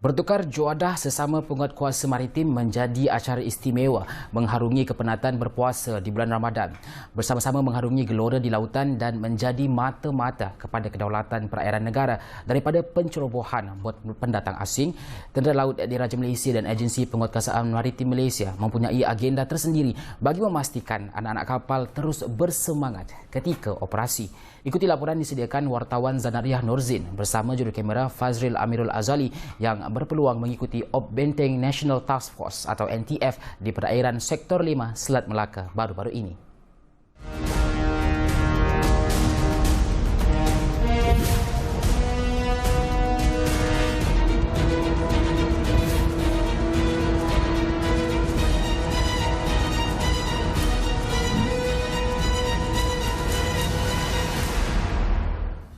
Bertukar juadah sesama penguatkuasa maritim menjadi acara istimewa mengharungi kepenatan berpuasa di bulan Ramadan. Bersama-sama mengharungi gelora di lautan dan menjadi mata-mata kepada kedaulatan perairan negara daripada pencerobohan buat pendatang asing. Tentera Laut Diraja Malaysia dan Agensi Penguatkuasaan Maritim Malaysia mempunyai agenda tersendiri bagi memastikan anak-anak kapal terus bersemangat ketika operasi. Ikuti laporan disediakan wartawan Zanariah Norzin bersama jurukamera Fazril Amirul Azali yang berpeluang mengikuti Op Benteng National Task Force atau NTF di perairan Sektor 5 Selat Melaka baru-baru ini.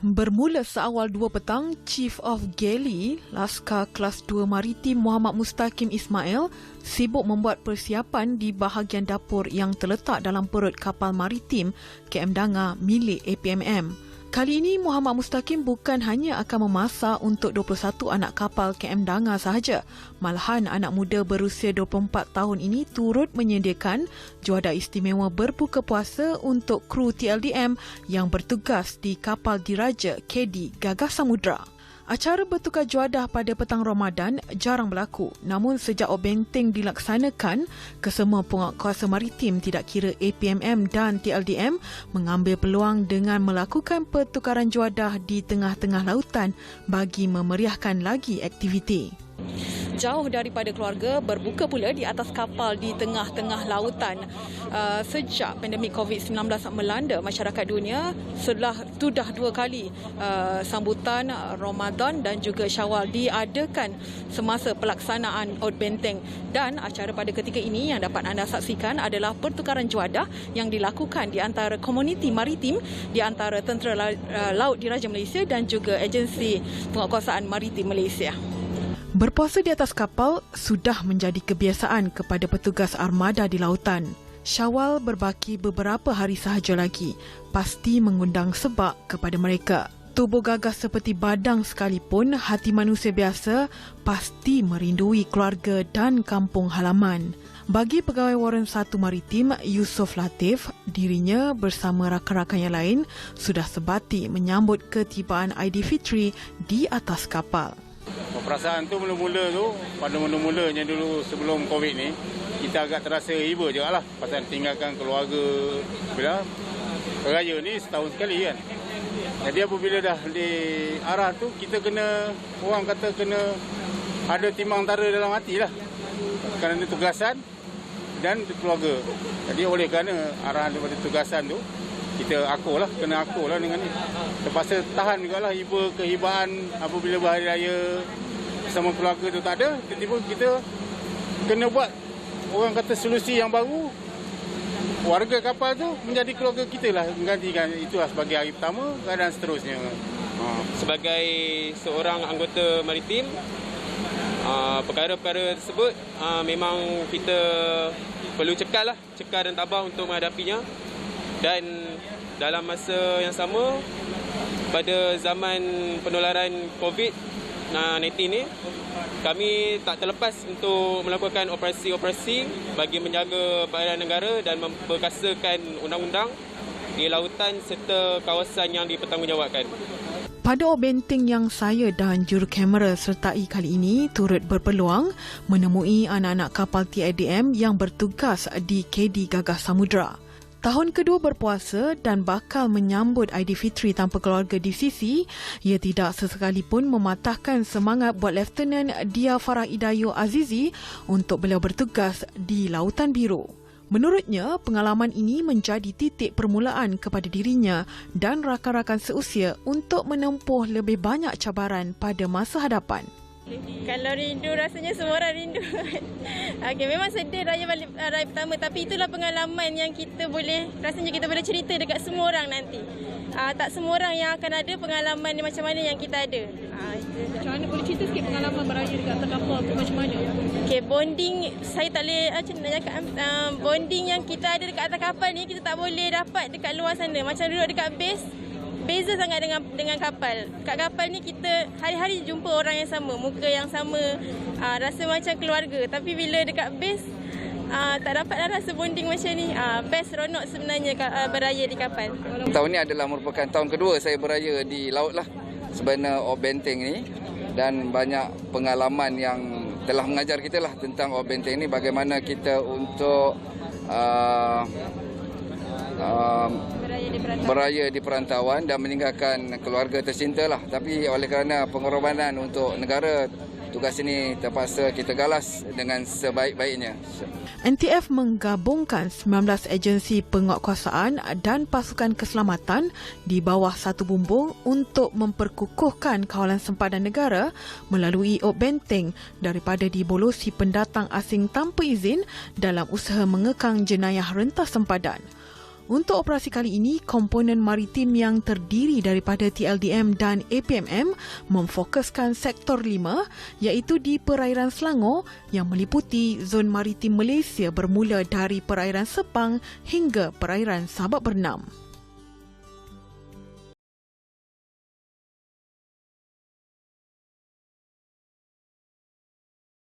Bermula seawal 2 petang, Chief of Galley, Laskar Kelas 2 Maritim Muhammad Mustaqim Ismail sibuk membuat persiapan di bahagian dapur yang terletak dalam perut kapal maritim KM Danga milik APMM. Kali ini Muhammad Mustaqim bukan hanya akan memasak untuk 21 anak kapal KM Danga sahaja, malahan anak muda berusia 24 tahun ini turut menyediakan juadah istimewa berbuka puasa untuk kru TLDM yang bertugas di kapal diraja KD Gagah Samudra. Acara bertukar juadah pada petang Ramadan jarang berlaku, namun sejak Op Benteng dilaksanakan, kesemua penguatkuasa maritim tidak kira APMM dan TLDM mengambil peluang dengan melakukan pertukaran juadah di tengah-tengah lautan bagi memeriahkan lagi aktiviti. Jauh daripada keluarga, berbuka pula di atas kapal di tengah-tengah lautan. Sejak pandemik COVID-19 melanda masyarakat dunia, sudah 2 kali sambutan Ramadan dan juga Syawal diadakan semasa pelaksanaan Op Benteng. Dan acara pada ketika ini yang dapat anda saksikan adalah pertukaran juadah yang dilakukan di antara komuniti maritim di antara Tentera Laut Diraja Malaysia dan juga Agensi Penguatkuasaan Maritim Malaysia. Berpuasa di atas kapal sudah menjadi kebiasaan kepada petugas armada di lautan. Syawal berbaki beberapa hari sahaja lagi, pasti mengundang sebab kepada mereka. Tubuh gagah seperti badang sekalipun, hati manusia biasa pasti merindui keluarga dan kampung halaman. Bagi Pegawai Warren 1 Maritim, Yusof Latif, dirinya bersama rakan-rakan yang lain sudah sebati menyambut ketibaan Aidilfitri di atas kapal. Perasaan tu mula-mula tu, pada mula-mulanya dulu sebelum Covid ni, kita agak terasa iba je lah pasal tinggalkan keluarga. Bila raya ni setahun sekali kan. Jadi apabila dah di arah tu, kita kena, orang kata kena ada timbang tara dalam hati lah. Kerana tugasan dan keluarga. Jadi oleh kerana arahan daripada tugasan tu, kita kena akur lah dengan ni. Terpaksa tahan jugalah kehibaan apabila berhari raya bersama keluarga tu tak ada. Tiba-tiba kita kena buat, orang kata solusi yang baru. Warga kapal tu menjadi keluarga kita lah, menggantikan itulah sebagai hari pertama dan seterusnya. Sebagai seorang anggota maritim, perkara-perkara tersebut memang kita perlu cekal dan tabah untuk menghadapinya. Dan dalam masa yang sama, pada zaman penularan COVID-19 ni, kami tak terlepas untuk melakukan operasi-operasi bagi menjaga perairan negara dan memperkasakan undang-undang di lautan serta kawasan yang dipertanggungjawabkan. Pada Op Benteng yang saya dan jurukamera sertai kali ini turut berpeluang menemui anak-anak kapal TLDM yang bertugas di KD Gagah Samudra. Tahun kedua berpuasa dan bakal menyambut Aidilfitri tanpa keluarga di sisi, ia tidak sesekalipun mematahkan semangat buat Lieutenant Dia Farah Idayo Azizi untuk beliau bertugas di Lautan Biru. Menurutnya, pengalaman ini menjadi titik permulaan kepada dirinya dan rakan-rakan seusia untuk menempuh lebih banyak cabaran pada masa hadapan. Kalau rindu, rasanya semua orang rindu. Memang sedih raya pertama, tapi itulah pengalaman yang rasanya kita boleh cerita dekat semua orang nanti. Tak semua orang yang akan ada pengalaman macam mana yang kita ada. Macam mana, boleh cerita sikit pengalaman beraya dekat atas kapal tu macam mana? Bonding, saya tak boleh bonding yang kita ada dekat atas kapal ni, kita tak boleh dapat dekat luar sana. Macam duduk dekat base, beza sangat dengan kapal. Kat kapal ni kita hari-hari jumpa orang yang sama, muka yang sama, rasa macam keluarga. Tapi bila dekat base, tak dapatlah rasa bonding macam ni. Best seronok sebenarnya beraya di kapal. Tahun ni adalah merupakan tahun kedua saya beraya di laut lah sebenarnya Ot Benteng ni, dan banyak pengalaman yang telah mengajar kita lah tentang Ot Benteng ni, bagaimana kita untuk beraya di perantauan dan meninggalkan keluarga tercinta lah. Tapi oleh kerana pengorbanan untuk negara, tugas ini terpaksa kita galas dengan sebaik-baiknya. NTF menggabungkan 19 agensi penguatkuasaan dan pasukan keselamatan di bawah satu bumbung untuk memperkukuhkan kawalan sempadan negara melalui Ot Benteng daripada dibolosi pendatang asing tanpa izin dalam usaha mengekang jenayah rentas sempadan. Untuk operasi kali ini, komponen maritim yang terdiri daripada TLDM dan APMM memfokuskan sektor 5 iaitu di perairan Selangor yang meliputi zon maritim Malaysia bermula dari perairan Sepang hingga perairan Sabak Bernam.